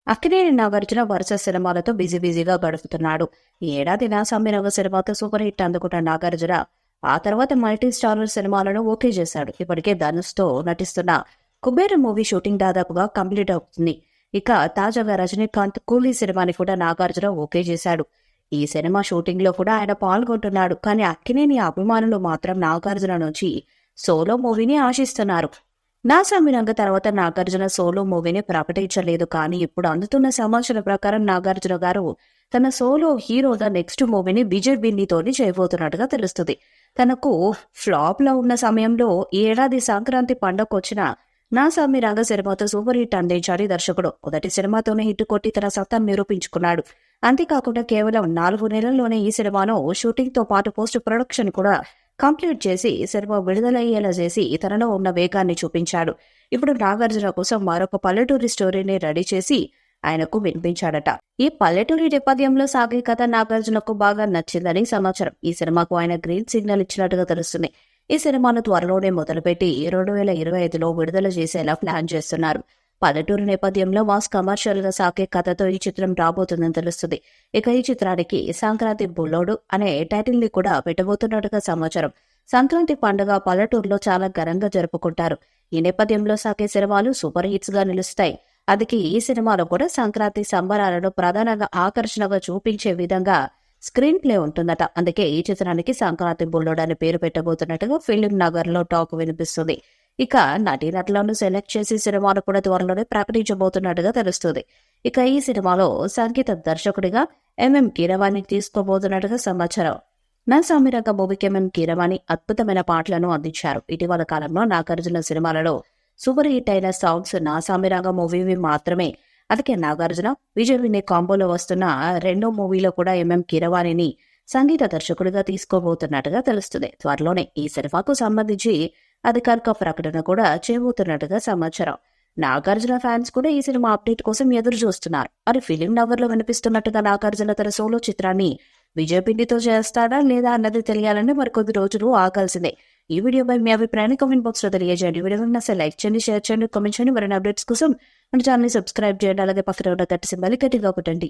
అక్కినేని నాగార్జున వరుస సినిమాలతో బిజీగా గడుపుతున్నాడు. ఈ ఏడాది నా సమ్మెరంగ సినిమాతో సూపర్ హిట్ అందుకున్న నాగార్జున ఆ తర్వాత మల్టీ స్టారర్ సినిమాలను ఓకే చేశాడు. ఇప్పటికే ధనుష్తో నటిస్తున్న కుబేర మూవీ షూటింగ్ దాదాపుగా కంప్లీట్ అవుతుంది. ఇక తాజాగా రజనీకాంత్ కూలీ సినిమాని కూడా నాగార్జున ఓకే చేశాడు. ఈ సినిమా షూటింగ్ లో కూడా ఆయన పాల్గొంటున్నాడు. కానీ అక్కినేని అభిమానులు మాత్రం నాగార్జున నుంచి సోలో మూవీని ఆశిస్తున్నారు. నా సామిరంగ తర్వాత నాగార్జున సోలో మూవీని ప్రకటించలేదు. కానీ ఇప్పుడు అందుతున్న సమాచారం ప్రకారం నాగార్జున గారు తన సోలో హీరోగా నెక్స్ట్ మూవీని విజయ్ బిన్నీతోని చేయబోతున్నట్టుగా తెలుస్తుంది. తనకు ఫ్లాప్ లో ఉన్న సమయంలో ఈ ఏడాది సంక్రాంతి పండగకొచ్చిన నా సామిరంగ సినిమాతో సూపర్ హిట్ అందించాడు దర్శకుడు. మొదటి సినిమాతోనే హిట్ కొట్టి తన సత్తాను నిరూపించుకున్నాడు. అంతేకాకుండా కేవలం 4 నెలల్లోనే ఈ సినిమాను షూటింగ్ తో పాటు పోస్ట్ ప్రొడక్షన్ కూడా కంప్లీట్ చేసి సినిమా విడుదలయ్యేలా చేసి తనలో ఉన్న వేగాన్ని చూపించాడు. ఇప్పుడు నాగార్జున కోసం మరొక పల్లెటూరి స్టోరీని రెడీ చేసి ఆయనకు వినిపించాడట. ఈ పల్లెటూరి నేపథ్యంలో సాగే కథ నాగార్జునకు బాగా నచ్చిందని సమాచారం. ఈ సినిమాకు ఆయన గ్రీన్ సిగ్నల్ ఇచ్చినట్టుగా తెలుస్తుంది. ఈ సినిమాను త్వరలోనే మొదలుపెట్టి 2025లో విడుదల చేసేలా ప్లాన్ చేస్తున్నారు. పల్లెటూరు నేపథ్యంలో మాస్ కమర్షియల్ గా సాగే కథతో ఈ చిత్రం రాబోతుందని తెలుస్తుంది. ఇక ఈ చిత్రానికి సంక్రాంతి బుల్లోడు అనే టైటిల్ ని కూడా పెట్టబోతున్నట్టుగా సమాచారం. సంక్రాంతి పండుగ పల్లెటూరులో చాలా ఘనంగా జరుపుకుంటారు. ఈ నేపథ్యంలో సాగే సినిమాలు సూపర్ హిట్స్ గా నిలుస్తాయి. అందుకే ఈ సినిమాలో కూడా సంక్రాంతి సంబరాలను ప్రధానంగా ఆకర్షణగా చూపించే విధంగా స్క్రీన్ ప్లే ఉంటుందట. అందుకే ఈ చిత్రానికి సంక్రాంతి బుల్లోడు అని పేరు పెట్టబోతున్నట్టుగా ఫిల్మ్ నగర్ లో టాక్ వినిపిస్తుంది. ఇక నటీనటులను సెలెక్ట్ చేసి సినిమాను కూడా త్వరలోనే ప్రకటించబోతున్నట్టుగా తెలుస్తుంది. ఇక ఈ సినిమాలో సంగీత దర్శకుడిగా ఎంఎం కీరవాణి తీసుకోబోతున్నట్టుగా సమాచారం. నా సామిరంగ మూవీకి ఎంఎం కీరవాణి అద్భుతమైన పాటలను అందించారు. ఇటీవల కాలంలో నాగార్జున సినిమాలలో సూపర్ హిట్ అయిన సాంగ్స్ నా సామిరంగ మూవీవి మాత్రమే. అందుకే నాగార్జున విజయ్ వినే కాంబోలో వస్తున్న రెండో మూవీలో కూడా ఎంఎం కీరవాణిని సంగీత దర్శకుడిగా తీసుకోబోతున్నట్టుగా తెలుస్తుంది. త్వరలోనే ఈ సినిమాకు సంబంధించి అధికారిక ప్రకటన కూడా చేయబోతున్నట్టుగా సమాచారం. నాగార్జున ఫ్యాన్స్ కూడా ఈ సినిమా అప్డేట్ కోసం ఎదురు చూస్తున్నారు. మరి ఫిలిం నగర్ లో వినిపిస్తున్నట్టుగా నాగార్జున తన సోలో చిత్రాన్ని విజయ్ బిన్నీతో చేస్తాడా లేదా అన్నది తెలియాలని మరికొద్ది రోజులు ఆగాల్సిందే. ఈ వీడియోపై మీ అభిప్రాయాన్ని కామెంట్ బాక్స్ లో తెలియజేయండి. వీడియో నచ్చితే లైక్ చేయండి, షేర్ చేయండి, కామెంట్ చేయండి. మరిన్ని అప్డేట్స్ కోసం మన ఛానల్ ని సబ్స్క్రైబ్ చేయండి. అలాగే పక్కన ఉన్న గట్టి సింబల్ గట్టిగా కొట్టండి.